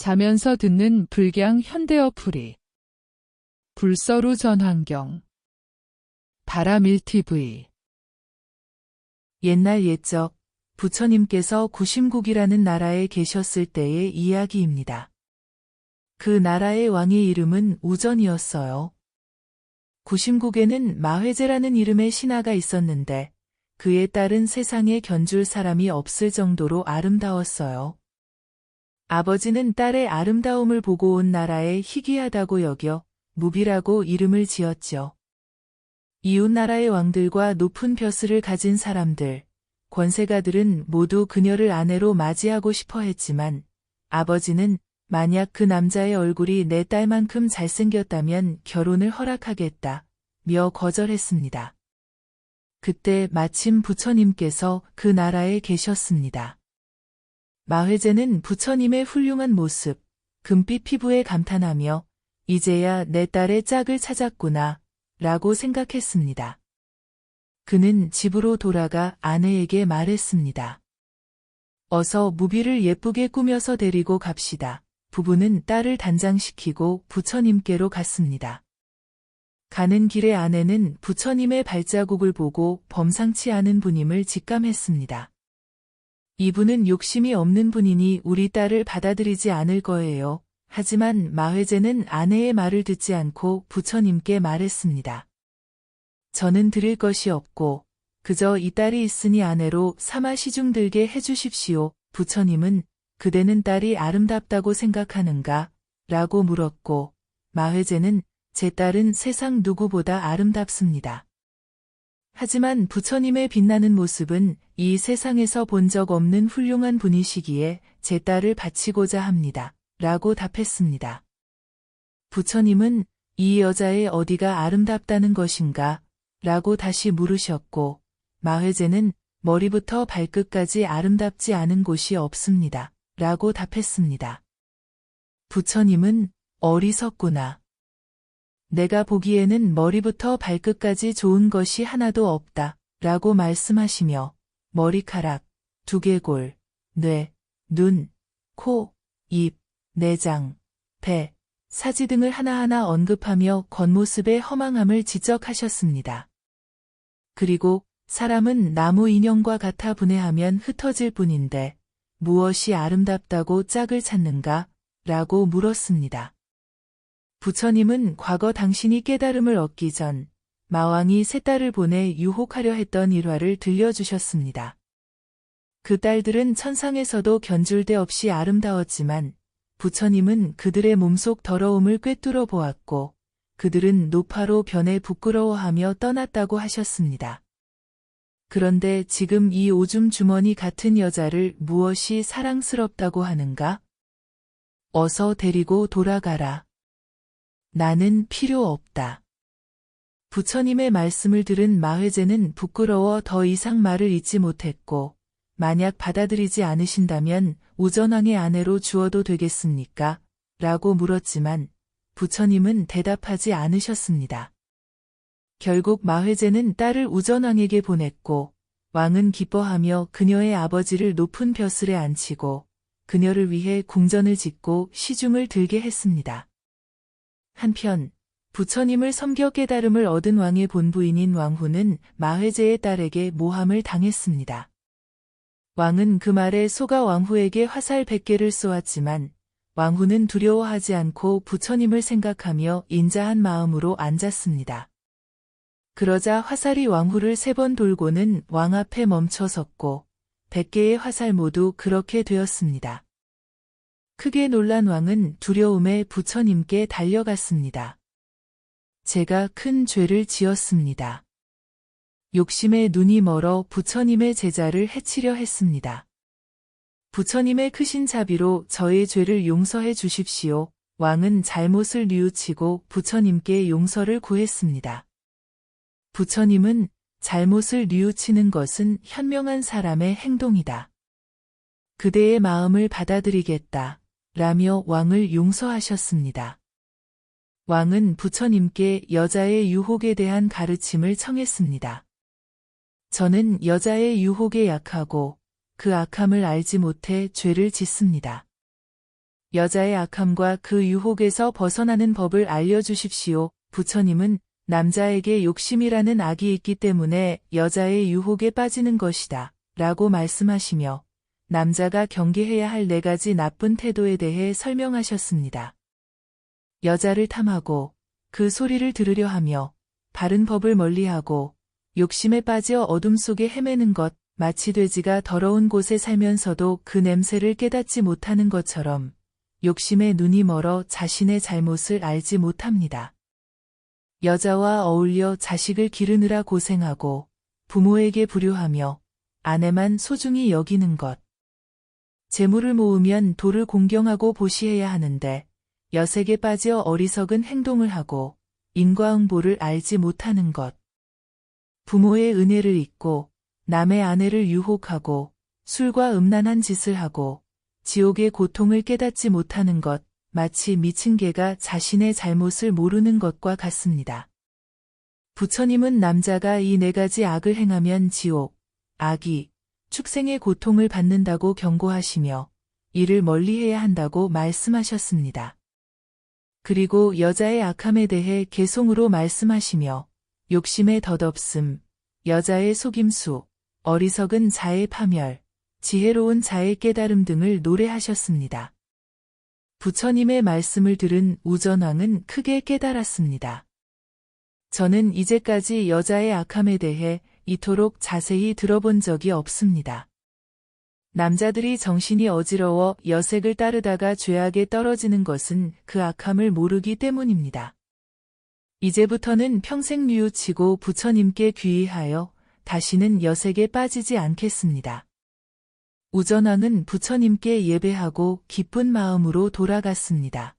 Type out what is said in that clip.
자면서 듣는 불경 현대어 풀이. 불서루 전환경. 바라밀TV. 옛날 옛적 부처님께서 구심국이라는 나라에 계셨을 때의 이야기입니다. 그 나라의 왕의 이름은 우전이었어요. 구심국에는 마회제라는 이름의 신하가 있었는데 그의 딸은 세상에 견줄 사람이 없을 정도로 아름다웠어요. 아버지는 딸의 아름다움을 보고 온 나라에 희귀하다고 여겨 무비라고 이름을 지었죠. 이웃 나라의 왕들과 높은 벼슬을 가진 사람들, 권세가들은 모두 그녀를 아내로 맞이하고 싶어 했지만 아버지는 만약 그 남자의 얼굴이 내 딸만큼 잘생겼다면 결혼을 허락하겠다며 거절했습니다. 그때 마침 부처님께서 그 나라에 계셨습니다. 마회제는 부처님의 훌륭한 모습, 금빛 피부에 감탄하며 이제야 내 딸의 짝을 찾았구나 라고 생각했습니다. 그는 집으로 돌아가 아내에게 말했습니다. 어서 무비를 예쁘게 꾸며서 데리고 갑시다. 부부는 딸을 단장시키고 부처님께로 갔습니다. 가는 길에 아내는 부처님의 발자국을 보고 범상치 않은 분임을 직감했습니다. 이분은 욕심이 없는 분이니 우리 딸을 받아들이지 않을 거예요. 하지만 마회제는 아내의 말을 듣지 않고 부처님께 말했습니다. 저는 드릴 것이 없고 그저 이 딸이 있으니 아내로 삼아 시중들게 해주십시오. 부처님은 그대는 딸이 아름답다고 생각하는가? 라고 물었고 마회제는 제 딸은 세상 누구보다 아름답습니다. 하지만 부처님의 빛나는 모습은 이 세상에서 본 적 없는 훌륭한 분이시기에 제 딸을 바치고자 합니다. 라고 답했습니다. 부처님은 이 여자의 어디가 아름답다는 것인가? 라고 다시 물으셨고 마회제는 머리부터 발끝까지 아름답지 않은 곳이 없습니다. 라고 답했습니다. 부처님은 어리석구나. 내가 보기에는 머리부터 발끝까지 좋은 것이 하나도 없다. 라고 말씀하시며 머리카락, 두개골, 뇌, 눈, 코, 입, 내장, 배, 사지 등을 하나하나 언급하며 겉모습의 허망함을 지적하셨습니다. 그리고 사람은 나무 인형과 같아 분해하면 흩어질 뿐인데 무엇이 아름답다고 짝을 찾는가? 라고 물었습니다. 부처님은 과거 당신이 깨달음을 얻기 전 마왕이 세 딸을 보내 유혹하려 했던 일화를 들려주셨습니다. 그 딸들은 천상에서도 견줄 데 없이 아름다웠지만 부처님은 그들의 몸속 더러움을 꿰뚫어 보았고 그들은 노파로 변해 부끄러워하며 떠났다고 하셨습니다. 그런데 지금 이 오줌 주머니 같은 여자를 무엇이 사랑스럽다고 하는가? 어서 데리고 돌아가라. 나는 필요 없다. 부처님의 말씀을 들은 마회제는 부끄러워 더 이상 말을 잇지 못했고 만약 받아들이지 않으신다면 우전왕의 아내로 주어도 되겠습니까? 라고 물었지만 부처님은 대답하지 않으셨습니다. 결국 마회제는 딸을 우전왕에게 보냈고 왕은 기뻐하며 그녀의 아버지를 높은 벼슬에 앉히고 그녀를 위해 궁전을 짓고 시중을 들게 했습니다. 한편 부처님을 섬겨 깨달음을 얻은 왕의 본부인인 왕후는 마회제의 딸에게 모함을 당했습니다. 왕은 그 말에 속아 왕후에게 화살 100개를 쏘았지만 왕후는 두려워하지 않고 부처님을 생각하며 인자한 마음으로 앉았습니다. 그러자 화살이 왕후를 3번 돌고는 왕 앞에 멈춰 섰고 100개의 화살 모두 그렇게 되었습니다. 크게 놀란 왕은 두려움에 부처님께 달려갔습니다. 제가 큰 죄를 지었습니다. 욕심에 눈이 멀어 부처님의 제자를 해치려 했습니다. 부처님의 크신 자비로 저의 죄를 용서해 주십시오. 왕은 잘못을 뉘우치고 부처님께 용서를 구했습니다. 부처님은 잘못을 뉘우치는 것은 현명한 사람의 행동이다. 그대의 마음을 받아들이겠다. 라며 왕을 용서하셨습니다. 왕은 부처님께 여자의 유혹에 대한 가르침을 청했습니다. 저는 여자의 유혹에 약하고 그 악함을 알지 못해 죄를 짓습니다. 여자의 악함과 그 유혹에서 벗어나는 법을 알려주십시오. 부처님은 남자에게 욕심이라는 악이 있기 때문에 여자의 유혹에 빠지는 것이다. 라고 말씀하시며 남자가 경계해야 할 4가지 나쁜 태도에 대해 설명하셨습니다. 여자를 탐하고 그 소리를 들으려 하며 바른 법을 멀리하고 욕심에 빠져 어둠 속에 헤매는 것, 마치 돼지가 더러운 곳에 살면서도 그 냄새를 깨닫지 못하는 것처럼 욕심에 눈이 멀어 자신의 잘못을 알지 못합니다. 여자와 어울려 자식을 기르느라 고생하고 부모에게 불효하며 아내만 소중히 여기는 것. 재물을 모으면 도를 공경하고 보시해야 하는데 여색에 빠져 어리석은 행동을 하고 인과응보를 알지 못하는 것. 부모의 은혜를 잊고 남의 아내를 유혹하고 술과 음란한 짓을 하고 지옥의 고통을 깨닫지 못하는 것, 마치 미친 개가 자신의 잘못을 모르는 것과 같습니다. 부처님은 남자가 이 4가지 악을 행하면 지옥, 악이, 축생의 고통을 받는다고 경고하시며 이를 멀리해야 한다고 말씀하셨습니다. 그리고 여자의 악함에 대해 개송으로 말씀하시며 욕심의 덧없음, 여자의 속임수, 어리석은 자의 파멸, 지혜로운 자의 깨달음 등을 노래하셨습니다. 부처님의 말씀을 들은 우전왕은 크게 깨달았습니다. 저는 이제까지 여자의 악함에 대해 이토록 자세히 들어본 적이 없습니다. 남자들이 정신이 어지러워 여색을 따르다가 죄악에 떨어지는 것은 그 악함을 모르기 때문입니다. 이제부터는 평생 뉘우치고 부처님께 귀의하여 다시는 여색에 빠지지 않겠습니다. 우전왕은 부처님께 예배하고 기쁜 마음으로 돌아갔습니다.